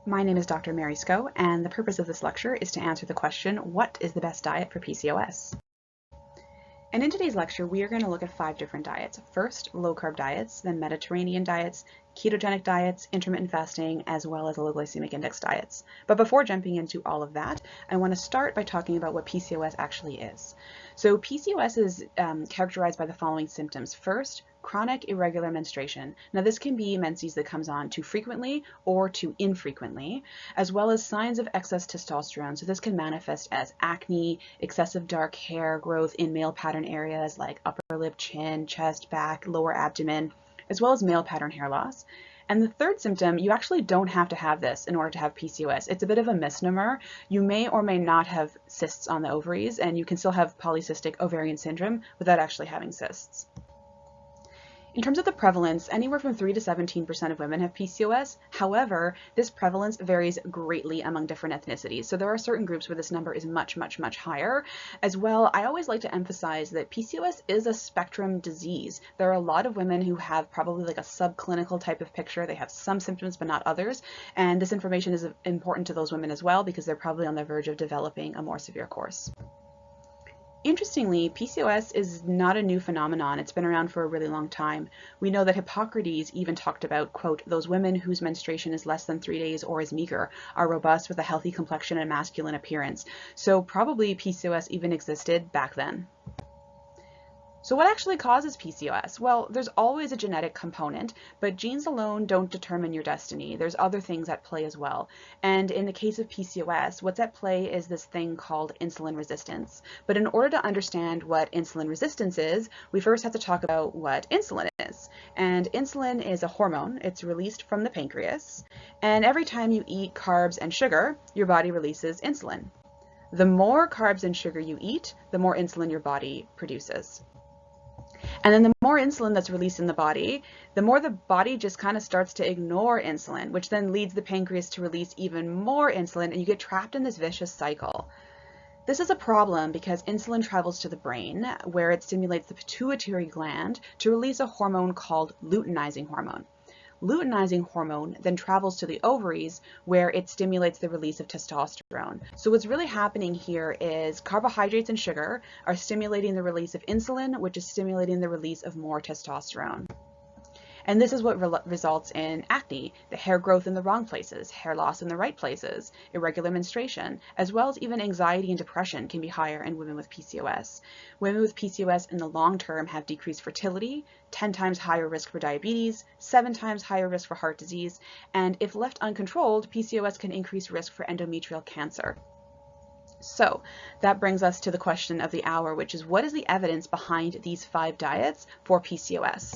My name is Dr. Mary Sco, and the purpose of this lecture is to answer the question, what is the best diet for PCOS? And in today's lecture, we are going to look at 5 different diets. First, low-carb diets, then Mediterranean diets, ketogenic diets, intermittent fasting, as well as low glycemic index diets. But before jumping into all of that, I want to start by talking about what PCOS actually is. So PCOS is characterized by the following symptoms. First, chronic irregular menstruation. Now this can be menses that comes on too frequently or too infrequently, as well as signs of excess testosterone. So this can manifest as acne, excessive dark hair growth in male pattern areas like upper lip, chin, chest, back, lower abdomen, as well as male pattern hair loss. And the third symptom, you actually don't have to have this in order to have PCOS. It's a bit of a misnomer. You may or may not have cysts on the ovaries, and you can still have polycystic ovarian syndrome without actually having cysts. In terms of the prevalence, anywhere from 3 to 17% of women have PCOS. However, this prevalence varies greatly among different ethnicities. So there are certain groups where this number is much, much, much higher. As well, I always like to emphasize that PCOS is a spectrum disease. There are a lot of women who have probably like a subclinical type of picture. They have some symptoms, but not others. And this information is important to those women as well because they're probably on the verge of developing a more severe course. Interestingly, PCOS is not a new phenomenon. It's been around for a really long time. We know that Hippocrates even talked about, quote, those women whose menstruation is less than 3 days or is meager are robust with a healthy complexion and masculine appearance. So probably PCOS even existed back then. So what actually causes PCOS? Well, there's always a genetic component, but genes alone don't determine your destiny. There's other things at play as well. And in the case of PCOS, what's at play is this thing called insulin resistance. But in order to understand what insulin resistance is, we first have to talk about what insulin is. And insulin is a hormone. It's released from the pancreas. And every time you eat carbs and sugar, your body releases insulin. The more carbs and sugar you eat, the more insulin your body produces. And then the more insulin that's released in the body, the more the body just kind of starts to ignore insulin, which then leads the pancreas to release even more insulin, and you get trapped in this vicious cycle. This is a problem because insulin travels to the brain, where it stimulates the pituitary gland to release a hormone called luteinizing hormone. Luteinizing hormone then travels to the ovaries where it stimulates the release of testosterone. So what's really happening here is carbohydrates and sugar are stimulating the release of insulin, which is stimulating the release of more testosterone. And this is what results in acne, the hair growth in the wrong places, hair loss in the right places, irregular menstruation, as well as even anxiety and depression can be higher in women with PCOS. Women with PCOS in the long term have decreased fertility, 10 times higher risk for diabetes, 7 times higher risk for heart disease, and if left uncontrolled, PCOS can increase risk for endometrial cancer. So that brings us to the question of the hour, which is what is the evidence behind these 5 diets for PCOS?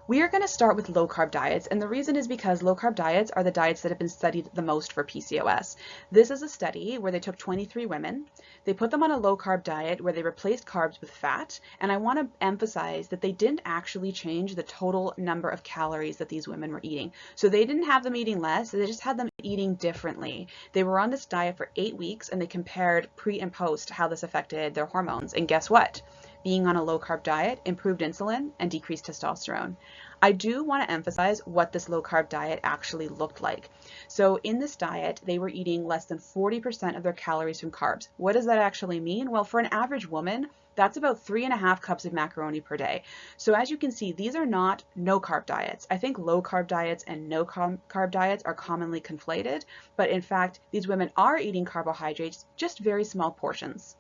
We are going to start with low-carb diets, and the reason is because low-carb diets are the diets that have been studied the most for PCOS. This is a study where they took 23 women, they put them on a low-carb diet where they replaced carbs with fat, and I want to emphasize that they didn't actually change the total number of calories that these women were eating. So they didn't have them eating less, they just had them eating differently. They were on this diet for 8 weeks, and they compared pre and post how this affected their hormones, and guess what? Being on a low-carb diet improved insulin and decreased testosterone. I do want to emphasize what this low-carb diet actually looked like. So in this diet, they were eating less than 40% of their calories from carbs. What does that actually mean? Well, for an average woman, that's about 3.5 cups of macaroni per day. So as you can see, these are not no-carb diets. I think low-carb diets and no-carb diets are commonly conflated, but in fact, these women are eating carbohydrates, just very small portions.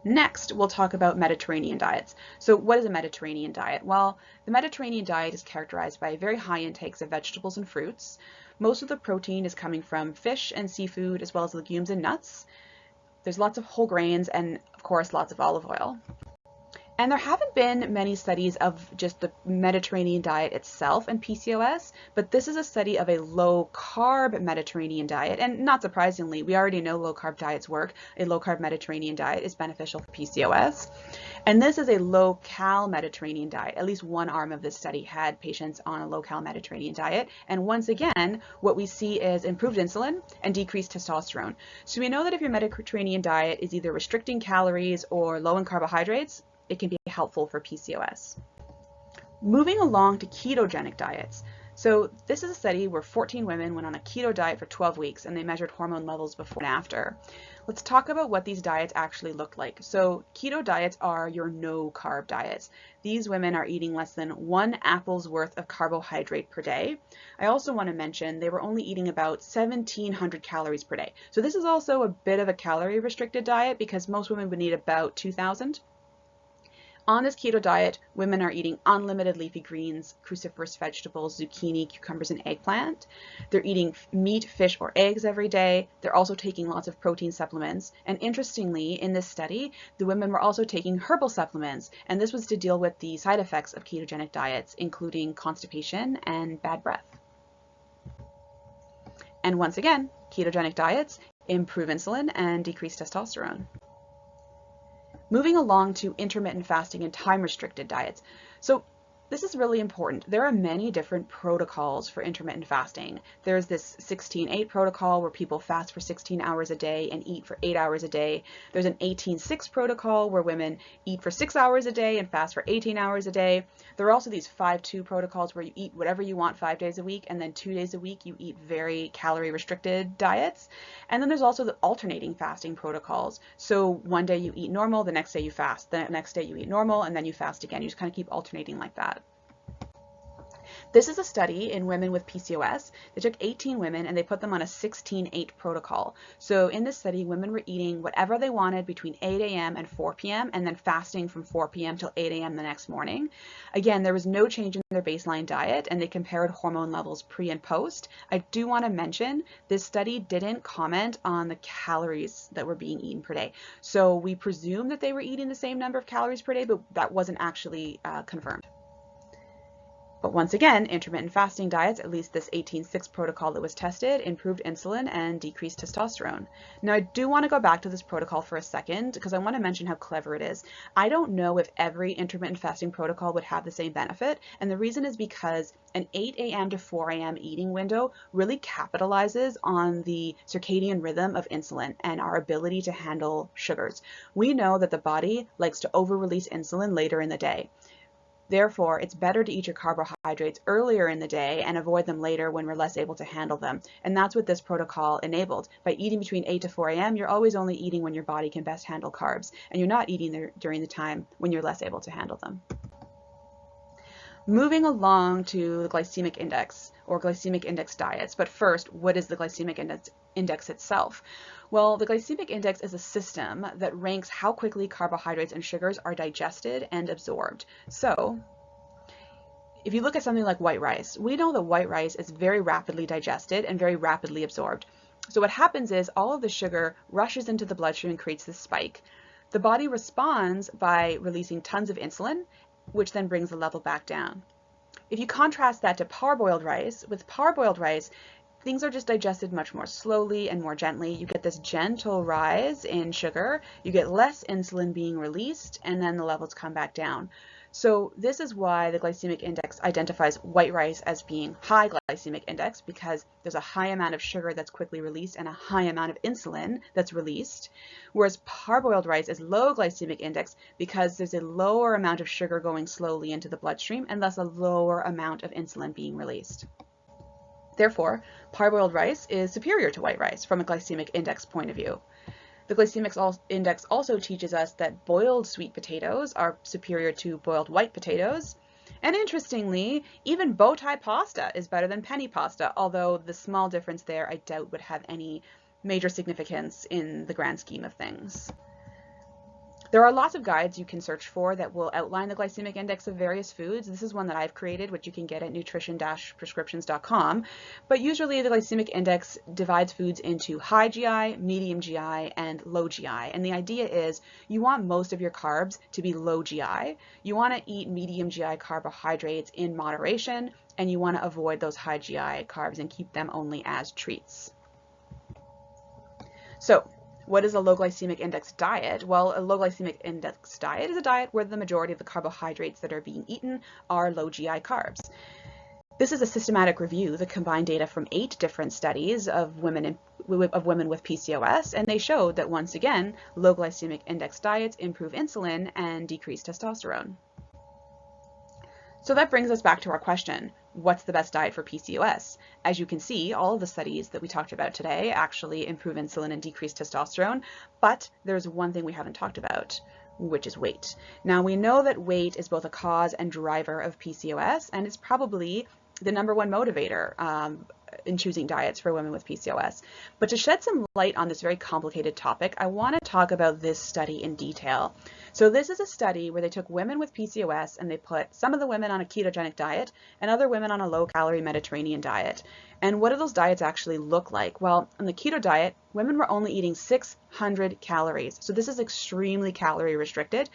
Next, we'll talk about Mediterranean diets. So what is a Mediterranean diet? Well, the Mediterranean diet is characterized by very high intakes of vegetables and fruits. Most of the protein is coming from fish and seafood, as well as legumes and nuts. There's lots of whole grains and, of course, lots of olive oil. And there haven't been many studies of just the Mediterranean diet itself and PCOS, but this is a study of a low-carb Mediterranean diet. And not surprisingly, we already know low-carb diets work. A low-carb Mediterranean diet is beneficial for PCOS. And this is a low-cal Mediterranean diet. At least one arm of this study had patients on a low-cal Mediterranean diet. And once again, what we see is improved insulin and decreased testosterone. So we know that if your Mediterranean diet is either restricting calories or low in carbohydrates, it can be helpful for PCOS. Moving along to ketogenic diets. So this is a study where 14 women went on a keto diet for 12 weeks and they measured hormone levels before and after. Let's talk about what these diets actually looked like. So keto diets are your no carb diets. These women are eating less than 1 apple's worth of carbohydrate per day. I also want to mention they were only eating about 1,700 calories per day. So this is also a bit of a calorie restricted diet because most women would need about 2,000. On this keto diet, women are eating unlimited leafy greens, cruciferous vegetables, zucchini, cucumbers, and eggplant. They're eating meat, fish, or eggs every day. They're also taking lots of protein supplements. And interestingly, in this study, the women were also taking herbal supplements. And this was to deal with the side effects of ketogenic diets, including constipation and bad breath. And once again, ketogenic diets improve insulin and decrease testosterone. Moving along to intermittent fasting and time-restricted diets. So this is really important. There are many different protocols for intermittent fasting. There's this 16-8 protocol where people fast for 16 hours a day and eat for 8 hours a day. There's an 18-6 protocol where women eat for 6 hours a day and fast for 18 hours a day. There are also these 5-2 protocols where you eat whatever you want 5 days a week, and then 2 days a week you eat very calorie-restricted diets. And then there's also the alternating fasting protocols. So one day you eat normal, the next day you fast, the next day you eat normal, and then you fast again. You just kind of keep alternating like that. This is a study in women with PCOS. They took 18 women and they put them on a 16-8 protocol. So in this study, women were eating whatever they wanted between 8 a.m. and 4 p.m. and then fasting from 4 p.m. till 8 a.m. the next morning. Again, there was no change in their baseline diet and they compared hormone levels pre and post. I do want to mention this study didn't comment on the calories that were being eaten per day. So we presume that they were eating the same number of calories per day, but that wasn't actually confirmed. But once again, intermittent fasting diets, at least this 18-6 protocol that was tested, improved insulin and decreased testosterone. Now, I do want to go back to this protocol for a second because I want to mention how clever it is. I don't know if every intermittent fasting protocol would have the same benefit, and the reason is because an 8 a.m. to 4 a.m. eating window really capitalizes on the circadian rhythm of insulin and our ability to handle sugars. We know that the body likes to over-release insulin later in the day. Therefore, it's better to eat your carbohydrates earlier in the day and avoid them later when we're less able to handle them. And that's what this protocol enabled. By eating between 8 to 4 a.m., you're always only eating when your body can best handle carbs, and you're not eating during the time when you're less able to handle them. Moving along to the glycemic index or glycemic index diets. But first, what is the glycemic index itself? Well, the glycemic index is a system that ranks how quickly carbohydrates and sugars are digested and absorbed. So if you look at something like white rice, we know that white rice is very rapidly digested and very rapidly absorbed. So what happens is all of the sugar rushes into the bloodstream and creates this spike. The body responds by releasing tons of insulin, which then brings the level back down. If you contrast that to parboiled rice, with parboiled rice, things are just digested much more slowly and more gently. You get this gentle rise in sugar, you get less insulin being released, and then the levels come back down. So this is why the glycemic index identifies white rice as being high glycemic index, because there's a high amount of sugar that's quickly released and a high amount of insulin that's released, whereas parboiled rice is low glycemic index because there's a lower amount of sugar going slowly into the bloodstream and thus a lower amount of insulin being released. Therefore, parboiled rice is superior to white rice from a glycemic index point of view. The glycemic index also teaches us that boiled sweet potatoes are superior to boiled white potatoes. And interestingly, even bow tie pasta is better than penny pasta, although the small difference there I doubt would have any major significance in the grand scheme of things. There are lots of guides you can search for that will outline the glycemic index of various foods. This is one that I've created, which you can get at nutrition-prescriptions.com. But usually the glycemic index divides foods into high GI, medium GI, and low GI. And the idea is you want most of your carbs to be low GI. You want to eat medium GI carbohydrates in moderation, and you want to avoid those high GI carbs and keep them only as treats. So, what is a low glycemic index diet? Well, a low glycemic index diet is a diet where the majority of the carbohydrates that are being eaten are low GI carbs. This is a systematic review that combined data from 8 different studies of women with PCOS, and they showed that once again, low glycemic index diets improve insulin and decrease testosterone. So that brings us back to our question. what's the best diet for PCOS? As you can see, all of the studies that we talked about today actually improve insulin and decrease testosterone, but there's one thing we haven't talked about, which is weight. Now, we know that weight is both a cause and driver of PCOS, and it's probably the #1 motivator in choosing diets for women with PCOS. But to shed some light on this very complicated topic, I want to talk about this study in detail. So this is a study where they took women with PCOS and they put some of the women on a ketogenic diet and other women on a low-calorie Mediterranean diet. And what do those diets actually look like? Well, on the keto diet, women were only eating 600 calories. So this is extremely calorie restricted.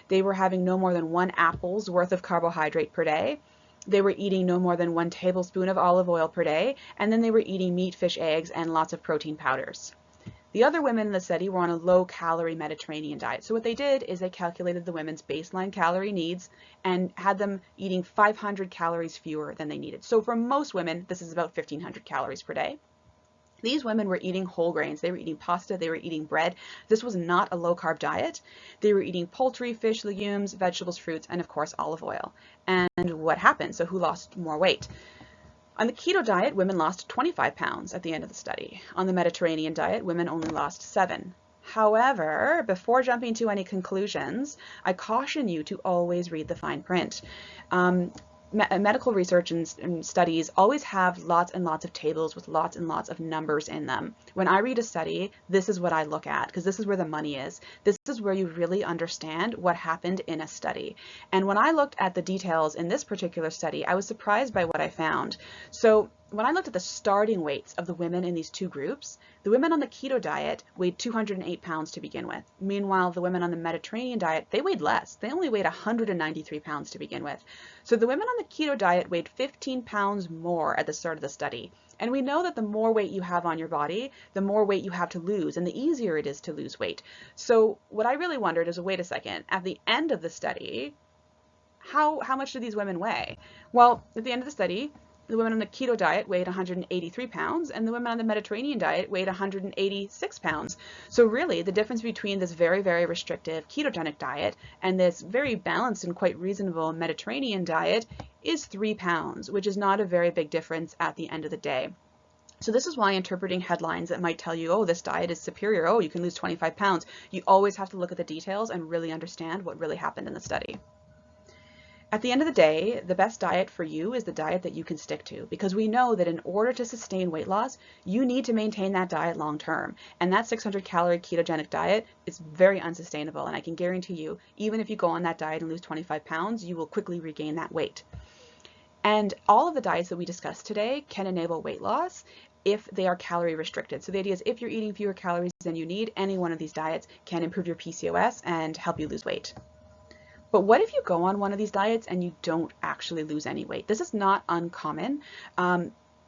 They were having no more than 1 apple's worth of carbohydrate per day. They were eating no more than 1 tablespoon of olive oil per day, and then they were eating meat, fish, eggs, and lots of protein powders. The other women in the study were on a low-calorie Mediterranean diet. So what they did is they calculated the women's baseline calorie needs and had them eating 500 calories fewer than they needed. So for most women, this is about 1,500 calories per day. These women were eating whole grains. They were eating pasta. They were eating bread. This was not a low-carb diet. They were eating poultry, fish, legumes, vegetables, fruits, and of course, olive oil. And what happened? So who lost more weight? On the keto diet, women lost 25 pounds at the end of the study. On the Mediterranean diet, women only lost 7. However, before jumping to any conclusions, I caution you to always read the fine print. Medical research and studies always have lots and lots of tables with lots and lots of numbers in them. When I read a study, this is what I look at because this is where the money is. This is where you really understand what happened in a study. And when I looked at the details in this particular study, I was surprised by what I found. So when I looked at the starting weights of the women in these two groups, the women on the keto diet weighed 208 pounds to begin with. Meanwhile, the women on the Mediterranean diet, they weighed less. They only weighed 193 pounds to begin with. So the women on the keto diet weighed 15 pounds more at the start of the study. And we know that the more weight you have on your body, the more weight you have to lose, and the easier it is to lose weight. So what I really wondered is, wait a second, at the end of the study, how much do these women weigh? Well, at the end of the study, the women on the keto diet weighed 183 pounds, and the women on the Mediterranean diet weighed 186 pounds. So really, the difference between this very, very restrictive ketogenic diet and this very balanced and quite reasonable Mediterranean diet is 3 pounds, which is not a very big difference at the end of the day. So this is why interpreting headlines that might tell you, oh, this diet is superior, oh, you can lose 25 pounds, you always have to look at the details and really understand what really happened in the study. At the end of the day, the best diet for you is the diet that you can stick to, because we know that in order to sustain weight loss, you need to maintain that diet long term. And that 600 calorie ketogenic diet is very unsustainable. And I can guarantee you, even if you go on that diet and lose 25 pounds, you will quickly regain that weight. And all of the diets that we discussed today can enable weight loss if they are calorie restricted. So the idea is if you're eating fewer calories than you need, any one of these diets can improve your PCOS and help you lose weight. But what if you go on one of these diets and you don't actually lose any weight? This is not uncommon.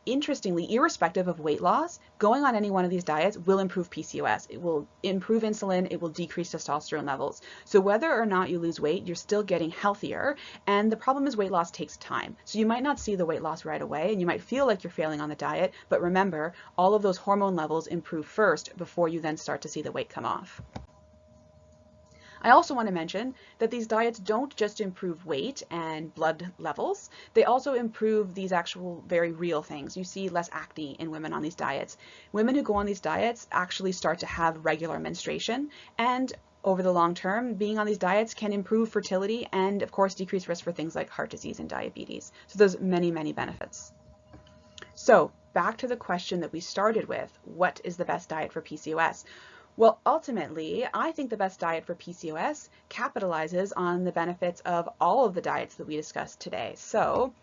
Interestingly, irrespective of weight loss, going on any one of these diets will improve PCOS. It will improve insulin. It will decrease testosterone levels. So whether or not you lose weight, you're still getting healthier. And the problem is weight loss takes time. So you might not see the weight loss right away, and you might feel like you're failing on the diet. But remember, all of those hormone levels improve first before you then start to see the weight come off. I also want to mention that these diets don't just improve weight and blood levels, they also improve these actual very real things. You see less acne in women on these diets. Women who go on these diets actually start to have regular menstruation, and over the long term, being on these diets can improve fertility and of course decrease risk for things like heart disease and diabetes. So there's many, many benefits. So back to the question that we started with, what is the best diet for PCOS? Well, ultimately, I think the best diet for PCOS capitalizes on the benefits of all of the diets that we discussed today. So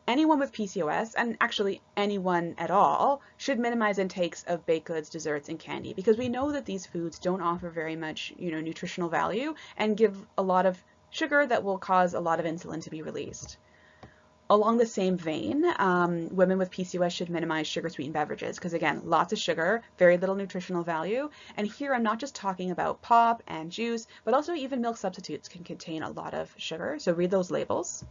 anyone with PCOS, and actually anyone at all, should minimize intakes of baked goods, desserts, and candy, because we know that these foods don't offer very much, nutritional value and give a lot of sugar that will cause a lot of insulin to be released. Along the same vein, women with PCOS should minimize sugar-sweetened beverages because, again, lots of sugar, very little nutritional value. And here I'm not just talking about pop and juice, but also even milk substitutes can contain a lot of sugar. So read those labels.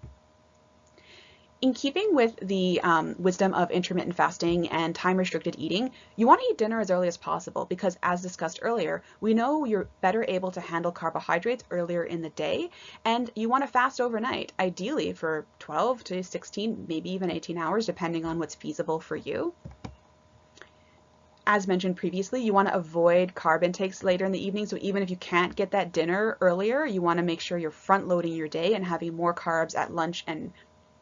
In keeping with the wisdom of intermittent fasting and time-restricted eating, you want to eat dinner as early as possible because, as discussed earlier, we know you're better able to handle carbohydrates earlier in the day, and you want to fast overnight, ideally for 12 to 16, maybe even 18 hours, depending on what's feasible for you. As mentioned previously, you want to avoid carb intakes later in the evening. So even if you can't get that dinner earlier, you want to make sure you're front loading your day and having more carbs at lunch and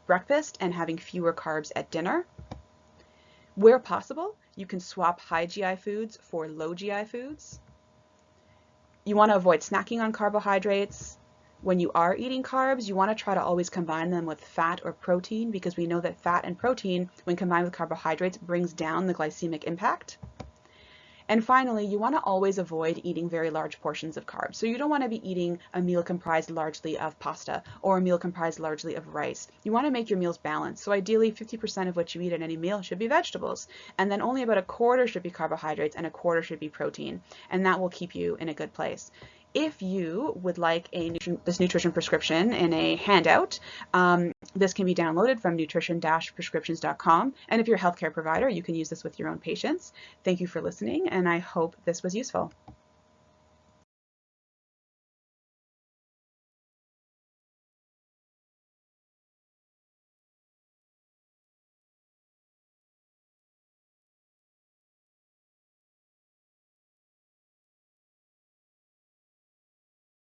breakfast and having fewer carbs at dinner. Where possible, you can swap high GI foods for low GI foods. You want to avoid snacking on carbohydrates. When you are eating carbs, you want to try to always combine them with fat or protein because we know that fat and protein, when combined with carbohydrates, brings down the glycemic impact. And finally, you want to always avoid eating very large portions of carbs. So you don't want to be eating a meal comprised largely of pasta or a meal comprised largely of rice. You want to make your meals balanced. So ideally, 50% of what you eat at any meal should be vegetables. And then only about a quarter should be carbohydrates and a quarter should be protein. And that will keep you in a good place. If you would like this nutrition prescription in a handout, this can be downloaded from nutrition-prescriptions.com. And if you're a healthcare provider, you can use this with your own patients. Thank you for listening, and I hope this was useful.